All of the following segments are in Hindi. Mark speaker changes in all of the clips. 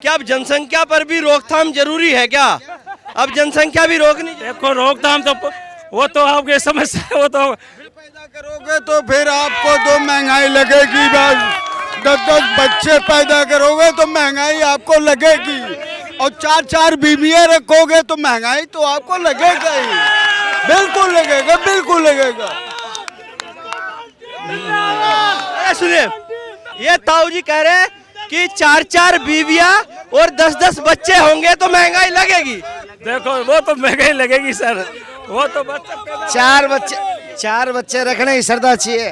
Speaker 1: क्या अब जनसंख्या पर भी रोकथाम जरूरी है क्या? अब जनसंख्या भी रोकनी चाहिए।
Speaker 2: देखो रोकथाम तो वो तो आपके समस्या है, वो तो
Speaker 3: पैदा करोगे तो फिर आपको तो महंगाई लगेगी। बस 10-10 बच्चे पैदा करोगे तो महंगाई आपको लगेगी, और 4-4 बीवियां रखोगे तो महंगाई तो आपको लगेगा ही। बिल्कुल लगेगा, बिल्कुल लगेगा।
Speaker 1: सुनिए, ये ताऊ जी कह रहे हैं कि 4-4 बीवियां और 10-10 बच्चे होंगे तो महंगाई लगेगी।
Speaker 2: देखो वो तो महंगाई लगेगी सर, वो तो
Speaker 4: चार बच्चे रखने की श्रद्धा चाहिए।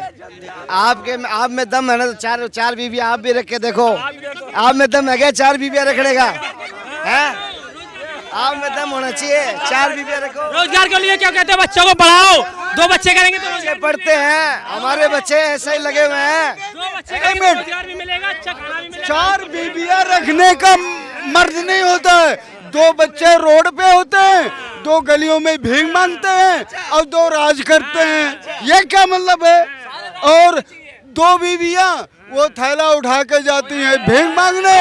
Speaker 4: आप में दम है ना, तो चार बीवियां आप भी रख के देखो। आप में दम है क्या 4 बीवियां रखने का? है आप में दम होना चाहिए, 4 बीवियां रखो।
Speaker 2: रोजगार के लिए क्या कहते हैं, बच्चों को पढ़ाओ, 2 बच्चे करेंगे तो
Speaker 4: बच्चे पढ़ते हैं, हमारे बच्चे ऐसे ही लगे हुए हैं।
Speaker 2: 2 बच्चे करेंगे तो रोजगार भी मिलेगा, अच्छा खाना भी मिलेगा।
Speaker 3: 4 बीवियां रखने का मर्द नहीं होता है। 2 बच्चे रोड पे होते हैं, 2 गलियों में भीख मांगते हैं और 2 राज करते हैं। ये क्या मतलब है? और 2 बीवियां वो थैला उठा के जाती हैं भीख मांगने,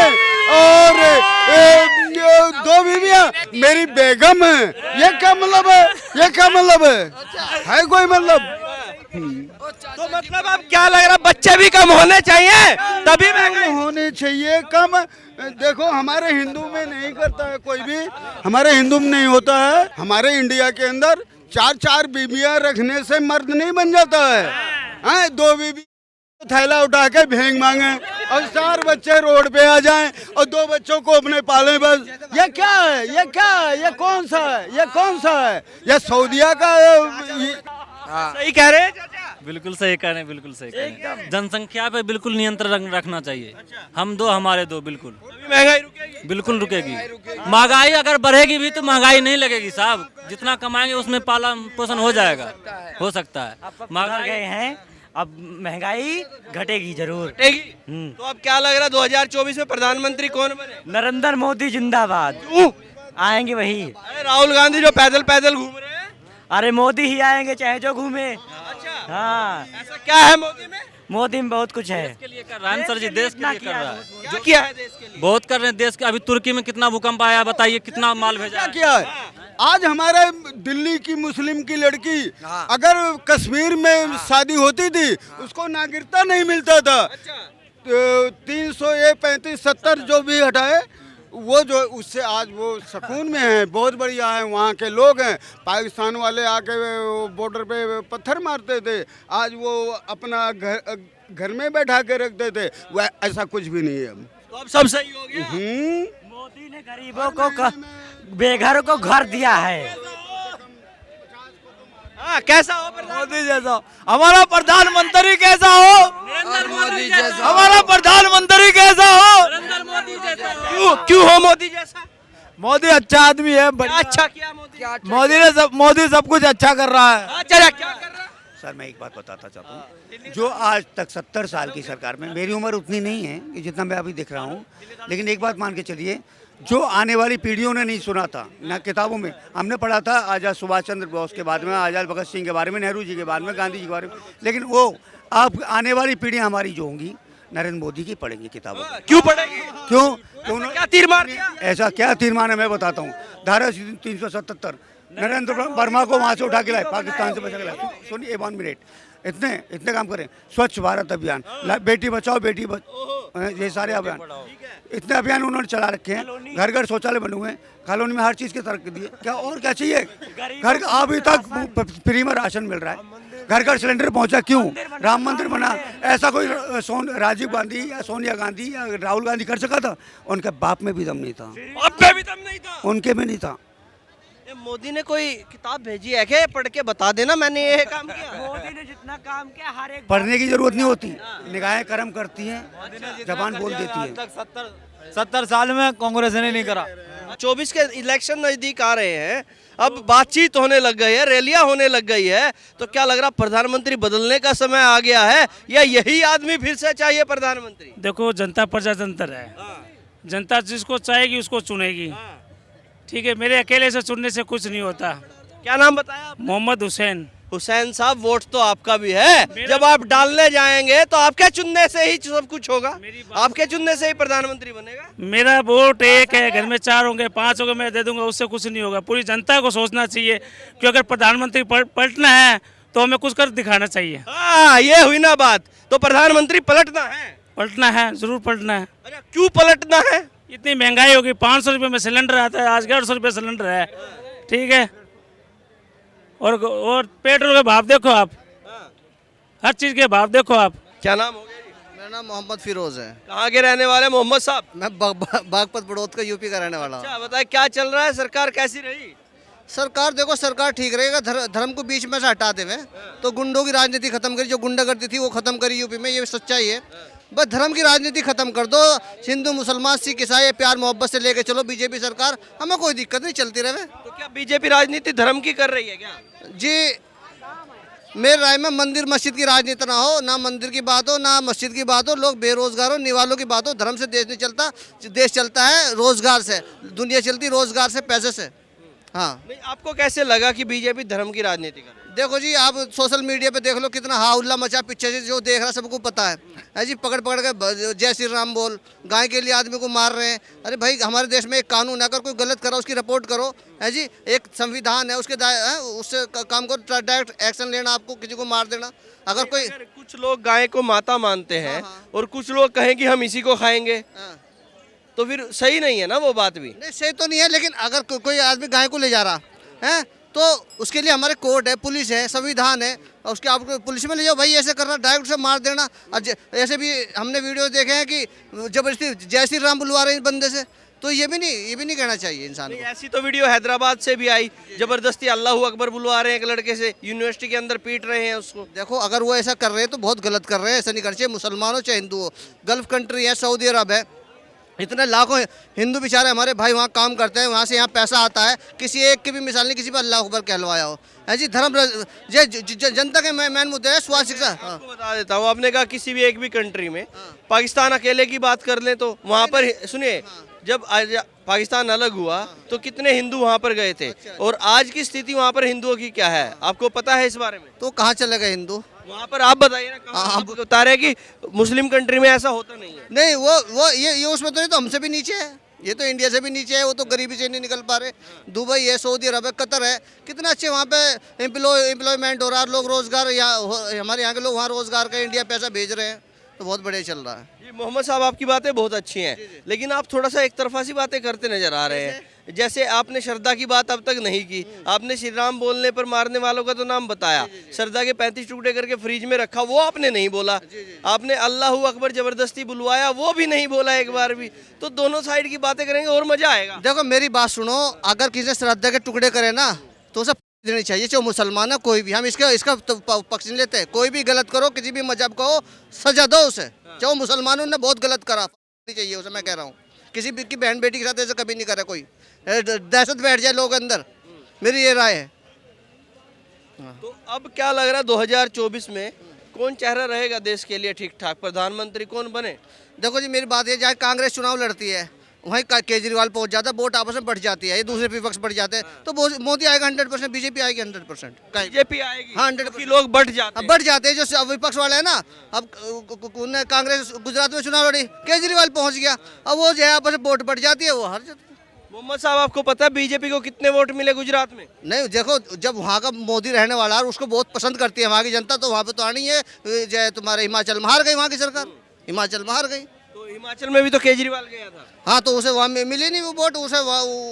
Speaker 3: और 2 बीवियां मेरी बेगम है। ये क्या मतलब है? ये क्या मतलब है कोई मतलब?
Speaker 1: तो मतलब अब क्या लग रहा है, बच्चे भी कम होने चाहिए तभी महंगाई
Speaker 3: होने चाहिए कम। देखो हमारे हिंदू में नहीं करता है कोई भी, हमारे हिंदू में नहीं होता है। हमारे इंडिया के अंदर 4-4 बीवियां रखने से मर्द नहीं बन जाता है। 2 बीवी थैला उठा के भीख मांगे और 4 बच्चे रोड पे आ जाएं और 2 बच्चों को अपने पालें। बस ये क्या है? ये क्या है? ये कौन सा है? ये कौन सा है? ये सऊदिया का
Speaker 1: सही कह रहे हैं चाचा?
Speaker 5: बिल्कुल सही कह रहे हैं, बिल्कुल सही कह रहे हैं। जनसंख्या पे बिल्कुल नियंत्रण रखना चाहिए। हम 2 हमारे 2 बिल्कुल
Speaker 1: महंगाई रुकेगी।
Speaker 5: बिल्कुल रुकेगी। महंगाई अगर बढ़ेगी भी तो महंगाई नहीं लगेगी साहब, जितना कमाएंगे उसमें पालन पोषण हो जाएगा, हो सकता है।
Speaker 6: महंगाई गए हैं, अब महंगाई घटेगी जरूर।
Speaker 1: घटेगी। तो अब क्या लग रहा है 2024 में प्रधानमंत्री कौन बने?
Speaker 6: नरेंद्र मोदी जिंदाबाद।
Speaker 1: क्यों?
Speaker 6: आएंगे वही।
Speaker 1: अरे राहुल गांधी जो पैदल पैदल घूम रहे हैं।
Speaker 6: अरे मोदी ही आएंगे चाहे जो घूमे।
Speaker 1: अच्छा,
Speaker 6: हाँ,
Speaker 1: ऐसा क्या है मोदी में?
Speaker 6: मोदी में बहुत कुछ है।
Speaker 5: के लिए कर रहा है सर जी, देश के लिए कर रहा है,
Speaker 1: क्या किया है देश के लिए?
Speaker 5: बहुत कर रहे हैं देश के। अभी तुर्की में कितना भूकंप आया, बताइए कितना माल भेजा
Speaker 3: क्या
Speaker 5: है।
Speaker 3: किया है? आज हमारे दिल्ली की मुस्लिम की लड़की अगर कश्मीर में शादी होती थी उसको नागरिकता नहीं मिलता था। 300 35 70 जो भी हटाए वो जो उससे आज वो सुकून में है, बहुत बढ़िया है। वहाँ के लोग हैं, पाकिस्तान वाले आके बॉर्डर पे पत्थर मारते थे, आज वो अपना घर में बैठा के रखते थे। वह ऐसा कुछ भी नहीं है।
Speaker 1: तो अब सब सही हो गया।
Speaker 6: मोदी ने गरीबों को बेघर को घर दिया है।
Speaker 1: हाँ, कैसा हो
Speaker 2: मोदी जैसा हमारा प्रधानमंत्री कैसा हो,
Speaker 1: मोदी जैसा?
Speaker 2: हमारा प्रधानमंत्री कैसा हो।
Speaker 1: क्यों हो मोदी जैसा?
Speaker 2: मोदी अच्छा आदमी है,
Speaker 1: क्या अच्छा किया मोदी?
Speaker 2: मोदी सब कुछ अच्छा कर रहा है।
Speaker 1: अच्छा क्या कर रहा है?
Speaker 7: सर मैं एक बात बताता चाहता हूँ, जो आज तक 70 साल की सरकार में, मेरी उम्र उतनी नहीं है कि जितना मैं अभी दिख रहा हूँ, लेकिन एक बात मान के चलिए, जो आने वाली पीढ़ियों ने नहीं सुना था ना किताबों में। हमने पढ़ा था आज़ाद सुभाष चंद्र बोस के बारे में, आज़ाद भगत सिंह के बारे में, नेहरू जी के बारे में, गांधी जी के बारे में, लेकिन वो आप आने वाली पीढ़ियाँ हमारी जो होंगी नरेंद्र मोदी की पढ़ेंगी किताबों में।
Speaker 1: क्यों पड़ेगी?
Speaker 7: क्यों?
Speaker 1: क्या तीर मार दिया?
Speaker 7: ऐसा क्या तीर्मान है मैं बताता हूँ। धारा 377 नरेंद्र वर्मा को वहाँ से उठा के लाए, पाकिस्तान से बचा के लाए। सुनिए 1 मिनट, इतने काम करें। स्वच्छ भारत अभियान, बेटी बचाओ बेटी ये सारे अभियान, इतने अभियान उन्होंने चला रखे हैं। घर घर शौचालय बने हुए हैं, कॉलोनी में हर चीज़ के तरक्की दी है। क्या और क्या चाहिए? घर अभी तक फ्री में राशन मिल रहा है, घर घर सिलेंडर पहुंचा। क्यों? राम मंदिर बना। ऐसा कोई राजीव गांधी या सोनिया गांधी या राहुल गांधी कर सका था? उनके बाप में भी दम नहीं था,
Speaker 1: अब पे भी दम नहीं था,
Speaker 7: उनके में नहीं था।
Speaker 1: मोदी ने कोई किताब भेजी है क्या? पढ़ के बता देना मैंने ये काम किया।
Speaker 6: मोदी ने जितना काम किया हर एक
Speaker 7: पढ़ने की जरूरत नहीं होती, निगाहें कर्म करती हैं, जबान बोल देती है।
Speaker 2: 70 साल में कांग्रेस ने नहीं करा।
Speaker 1: 24 के इलेक्शन नजदीक आ रहे हैं, अब बातचीत होने लग गई है, रैलियां होने लग गई है, तो क्या लग रहा प्रधानमंत्री बदलने का समय आ गया है या यही आदमी फिर से चाहिए प्रधानमंत्री?
Speaker 2: देखो जनता प्रजातंत्र है, जनता जिसको चाहेगी उसको चुनेगी। ठीक है, मेरे अकेले से चुनने से कुछ नहीं होता।
Speaker 1: क्या नाम बताया आप?
Speaker 2: मोहम्मद हुसैन।
Speaker 1: हुसैन साहब वोट तो आपका भी है, जब आप डालने जाएंगे तो आपके चुनने से ही सब कुछ होगा, आपके चुनने से ही प्रधानमंत्री बनेगा।
Speaker 2: मेरा वोट एक है, घर में 4 होंगे 5 होंगे, मैं दे दूंगा, उससे कुछ नहीं होगा। पूरी जनता को सोचना चाहिए कि अगर प्रधानमंत्री पलटना है तो हमें कुछ कर दिखाना चाहिए।
Speaker 1: हाँ, ये हुई ना बात। तो प्रधानमंत्री पलटना है,
Speaker 2: पलटना है, जरूर पलटना है।
Speaker 1: अच्छा क्यों पलटना है?
Speaker 2: इतनी महंगाई होगी, 500 रुपये में सिलेंडर आता है, आज 150 रुपये सिलेंडर है, ठीक है। और पेट्रोल के भाव देखो आप, हर चीज़ के भाव देखो आप।
Speaker 1: क्या नाम हो गया जी?
Speaker 4: मेरा नाम मोहम्मद फिरोज है।
Speaker 1: कहाँ के रहने वाले मोहम्मद साहब?
Speaker 4: मैं बागपत बड़ौद का यूपी का रहने वाला हूँ।
Speaker 1: अच्छा बताए क्या चल रहा है, सरकार कैसी रही?
Speaker 4: सरकार देखो, सरकार ठीक रहेगा, धर्म को बीच में से हटा देवे तो गुंडों की राजनीति खत्म करी, जो गुंडागर्दी थी वो खत्म करी यूपी में, ये सच्चाई है। बस धर्म की राजनीति खत्म कर दो, हिंदू मुसलमान सिख ईसाई प्यार मोहब्बत से लेके चलो बीजेपी सरकार, हमें कोई दिक्कत नहीं, चलती रहे।
Speaker 1: तो क्या बीजेपी राजनीति धर्म की कर रही है क्या?
Speaker 4: जी मेरी राय में मंदिर मस्जिद की राजनीति ना हो, ना मंदिर की बात हो ना मस्जिद की बात हो, लोग बेरोजगार हो, निवालों की बात हो। धर्म से देश नहीं चलता, देश चलता है रोजगार से, दुनिया चलती रोजगार से, पैसे से। हाँ
Speaker 1: नहीं, आपको कैसे लगा कि बीजेपी धर्म की राजनीति कर रही है?
Speaker 4: देखो जी, आप सोशल मीडिया पे देख लो कितना हाउल्ला मचा, पीछे से जो देख रहा सबको पता है जी। पकड़ पकड़ के जय श्री राम बोल, गाय के लिए आदमी को मार रहे हैं। अरे भाई, हमारे देश में एक कानून है, अगर कोई गलत करा उसकी रिपोर्ट करो, है जी। एक संविधान है, उसके उससे काम करो, डायरेक्ट एक्शन लेना, आपको किसी को मार देना। अगर कोई
Speaker 1: कुछ लोग गाय को माता मानते हैं और कुछ लोग कहें कि हम इसी को खाएंगे, तो फिर सही नहीं है ना वो बात भी?
Speaker 4: नहीं, सही तो नहीं है, लेकिन अगर कोई आदमी गाय को ले जा रहा है तो उसके लिए हमारे कोर्ट है, पुलिस है, संविधान है, और उसके आपको पुलिस में ले जाओ, भाई ऐसे करना, डायरेक्ट से मार देना। ऐसे भी हमने वीडियो देखे हैं कि जबरदस्ती जय श्री राम बुलवा रहे हैं बंदे से, तो ये भी नहीं कहना चाहिए इंसान को।
Speaker 1: ऐसी तो वीडियो हैदराबाद से भी आई, जबरदस्ती अल्लाहू अकबर बुलवा रहे हैं एक लड़के से, यूनिवर्सिटी के अंदर पीट रहे हैं उसको।
Speaker 4: देखो, अगर वो ऐसा कर रहे हैं तो बहुत गलत कर रहे हैं, ऐसा नहीं करना चाहिए। मुसलमान हो चाहे हिंदू हो, गल्फ कंट्री है, सऊदी अरब है, इतने लाखों हिंदू बेचारे हमारे भाई वहाँ काम करते हैं, वहाँ से यहाँ पैसा आता है, किसी एक की भी मिसाल नहीं, किसी पर अल्लाह अकबर कहलवाया हो, है जी। धर्म जनता के मेन मुद्दे है स्वास्थ्य शिक्षा।
Speaker 1: आपको बता देता हूँ, आपने कहा किसी भी एक भी कंट्री में, पाकिस्तान अकेले की बात कर लें तो वहाँ पर सुनिए, जब पाकिस्तान अलग हुआ तो कितने हिंदू वहाँ पर गए थे, और आज की स्थिति वहाँ पर हिंदुओं की क्या है, आपको पता है इस बारे में?
Speaker 4: तो कहाँ चले गए हिंदू
Speaker 1: वहाँ पर? आप बताइए ना, कहाँ? आप बता रहे हैं कि मुस्लिम कंट्री में ऐसा होता नहीं है।
Speaker 4: नहीं, वो ये उसमें तो नहीं, तो हमसे भी नीचे है, ये तो इंडिया से भी नीचे है, वो तो गरीबी से नहीं निकल पा रहे। दुबई है, सऊदी अरब है, कतर है, कितना अच्छे वहाँ पे एम्प्लॉयमेंट हो रहा है, लोग रोजगार, हमारे यहाँ के लोग वहाँ रोजगार का इंडिया पैसा भेज रहे हैं, तो बहुत बढ़िया चल रहा है।
Speaker 1: जी मोहम्मद साहब, आपकी बातें बहुत अच्छी हैं, लेकिन आप थोड़ा सा एक तरफा सी बातें करते नजर आ रहे हैं। जैसे आपने श्रद्धा की बात अब तक नहीं की, आपने श्री राम बोलने पर मारने वालों का तो नाम बताया, श्रद्धा के 35 टुकड़े करके फ्रिज में रखा वो आपने नहीं बोला, आपने अल्लाहू अकबर जबरदस्ती बुलवाया वो भी नहीं बोला एक बार भी। तो दोनों साइड की बातें करेंगे और मजा आएगा।
Speaker 4: देखो मेरी बात सुनो, अगर किसी ने श्रद्धा के टुकड़े करे ना तो उसे देनी चाहिए, चाहे मुसलमान है कोई भी। हम इसका तो पक्ष नहीं लेते, कोई भी गलत करो, किसी भी मजहब को सजा दो उसे, चाहे मुसलमानों ने बहुत गलत करा चाहिए उसे, मैं कह रहा हूँ। किसी भी की बहन बेटी के साथ ऐसा कभी नहीं करे कोई, दहशत बैठ जाए लोग अंदर, मेरी ये राय है।
Speaker 1: तो अब क्या लग रहा है 2024 में कौन चेहरा रहेगा देश के लिए ठीक ठाक, प्रधानमंत्री कौन बने?
Speaker 4: देखो जी, मेरी बात ये, चाहे कांग्रेस चुनाव लड़ती है, वहीं केजरीवाल पहुंच जाता है, वोट आपस में बढ़ जाती है, ये दूसरे विपक्ष बढ़ जाते हैं, तो मोदी आएगा 100%, बीजेपी आएगी 100%,
Speaker 1: बीजेपी आएगी।
Speaker 4: हाँ,
Speaker 1: 100% लोग बढ़ जाते हैं।
Speaker 4: बढ़ जाते हैं जो विपक्ष वाले हैं ना। अब कांग्रेस गुजरात में चुनाव लड़ी, केजरीवाल पहुंच गया, अब वो जो है आपस में वोट बढ़ जाती है, वो हार जाती है।
Speaker 1: मोहम्मद साहब, आपको पता है बीजेपी को कितने वोट मिले गुजरात में?
Speaker 4: नहीं, देखो, जब वहाँ का मोदी रहने वाला है और उसको बहुत पसंद करती है वहाँ की जनता, तो वहाँ पे तो आनी है। जो तुम्हारे हिमाचल में हार गई वहाँ की सरकार, हिमाचल में हार गई।
Speaker 1: तो हिमाचल में भी तो केजरीवाल गया था।
Speaker 4: हाँ, तो उसे वहाँ मिली नहीं वो वोट, उसे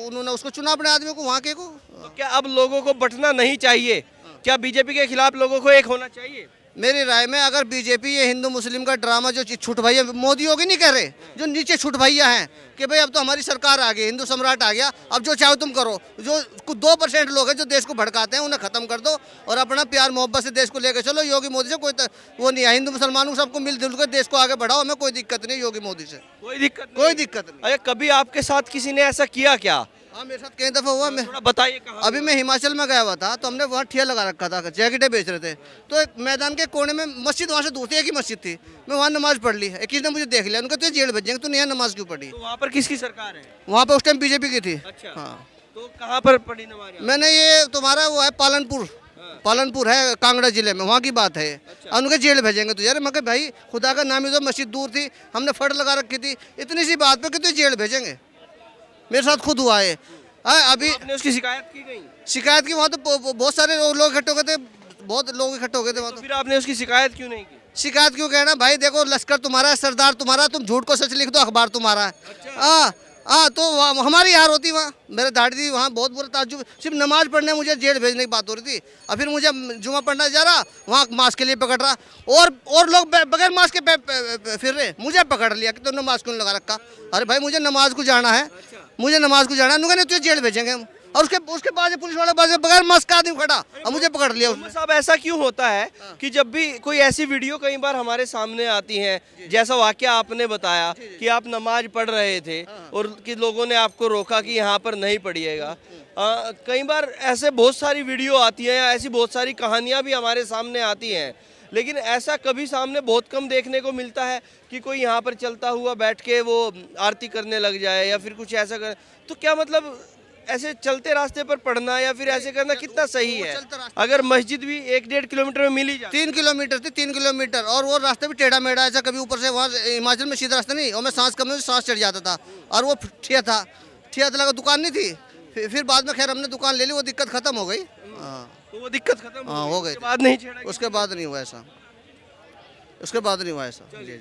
Speaker 4: उन्होंने उसको चुना अपने आदमी को, वहाँ के को।
Speaker 1: तो क्या अब लोगों को बंटना नहीं चाहिए? क्या बीजेपी के खिलाफ लोगों को एक होना चाहिए?
Speaker 4: मेरी राय में अगर बीजेपी ये हिंदू मुस्लिम का ड्रामा जो छुट भैया मोदी योगी नहीं कह रहे, जो नीचे छुट भैया हैं कि भाई अब तो हमारी सरकार आ गई, हिंदू सम्राट आ गया, अब जो चाहो तुम करो, जो 2% लोग हैं जो देश को भड़काते हैं उन्हें खत्म कर दो और अपना प्यार मोहब्बत से देश को लेकर चलो। योगी मोदी से कोई वो नहीं है, हिंदू मुसलमानों सबको मिलजुल कर देश को आगे बढ़ाओ, हमें कोई दिक्कत नहीं योगी मोदी से,
Speaker 1: कोई दिक्कत
Speaker 4: कोई दिक्कत नहीं।
Speaker 1: अरे कभी आपके साथ किसी ने ऐसा किया क्या?
Speaker 4: हाँ, मेरे साथ कई दफ़ा हुआ। मैं
Speaker 1: थोड़ा बताइए कहाँ?
Speaker 4: अभी मैं हिमाचल में गया हुआ था, तो हमने वहाँ ठेला लगा रखा था, जैकेटें बेच रहे थे, तो एक मैदान के कोने में मस्जिद, वहाँ से दूसरी एक ही मस्जिद थी, मैं वहाँ नमाज पढ़ ली। किसी ने मुझे देख लिया, उनका तो जेल भेजेंगे, तो यहाँ नमाज क्यों पढ़ी?
Speaker 1: तो वहाँ पर किसकी सरकार है?
Speaker 4: वहाँ पे उस टाइम बीजेपी की थी।
Speaker 1: अच्छा,
Speaker 4: हाँ,
Speaker 1: तो कहाँ पर पढ़ी नमाज?
Speaker 4: मैंने ये तुम्हारा वो है पालनपुर,
Speaker 8: पालनपुर है कांगड़ा जिले में, वहाँ की बात है। उनके जेल भेजेंगे तो यार मैं कहा भाई खुदा का नाम ही तो, मस्जिद दूर थी, हमने फट लगा रखी थी, इतनी सी बात पे कि तो जेल भेजेंगे। मेरे साथ खुद हुआ है। अभी
Speaker 1: आपने उसकी शिकायत की गई?
Speaker 8: शिकायत की, वहाँ तो बहुत सारे लोग इकट्ठे हो गए थे, बहुत लोग इकट्ठे हो गए थे वहाँ
Speaker 1: तो
Speaker 8: तो।
Speaker 1: फिर आपने उसकी शिकायत क्यों नहीं की?
Speaker 8: शिकायत क्यों कहना भाई, देखो लश्कर तुम्हारा है, सरदार तुम्हारा, तुम झूठ को सच लिख दो, अखबार तुम्हारा है। हाँ तो हमारी हार होती वहाँ, मेरे दाढ़ी थी वहाँ, बहुत बुरा ताज्जुब, सिर्फ नमाज पढ़ने मुझे जेल भेजने की बात हो रही थी, और फिर मुझे जुमा पढ़ना जा रहा, वहाँ मास्क के लिए पकड़ रहा, और लोग बगैर मास्क के फिर रहे, मुझे पकड़ लिया कि तुमने मास्क क्यों लगा रखा। अरे भाई मुझे नमाज को जाना है, मुझे नमाज को जाना है, उन्होंने तुझे जेल भेजेंगे हम। और उसके बाद पुलिस वाले बगैर मास्क का आदमी खड़ा और मुझे पकड़ लिया उसने।
Speaker 1: साहब ऐसा क्यों होता है कि जब भी कोई ऐसी वीडियो कई बार हमारे सामने आती है, जैसा वाकया आपने बताया कि आप नमाज पढ़ रहे थे और कि लोगों ने आपको रोका कि यहाँ पर नहीं पढ़िएगा, कई बार ऐसे बहुत सारी वीडियो आती हैं, ऐसी बहुत सारी कहानियाँ भी हमारे सामने आती हैं, लेकिन ऐसा कभी सामने बहुत कम देखने को मिलता है कि कोई यहाँ पर चलता हुआ बैठ के वो आरती करने लग जाए या फिर कुछ ऐसा कर। तो क्या मतलब ऐसे चलते रास्ते पर पढ़ना या फिर ऐसे करना कितना सही है? अगर मस्जिद भी 1-1.5 किलोमीटर में मिल ही जाए।
Speaker 8: 3 किलोमीटर थी, 3 किलोमीटर, और वो रास्ते भी टेढ़ा मेढ़ा, ऐसा कभी ऊपर से वहाँ हिमाचल में सीधा रास्ता नहीं, और मैं सांस कम में सांस चढ़ जाता था, और वो ठिया था लगा, दुकान नहीं थी। फिर बाद में खैर हमने दुकान ले ली, वो दिक्कत खत्म हो गई। हाँ
Speaker 1: तो वो दिक्कत खत्म
Speaker 8: हो गई,
Speaker 1: उसके बाद नहीं छेड़ा?
Speaker 8: उसके बाद नहीं हुआ ऐसा, उसके बाद नहीं हुआ ऐसा। जी जी।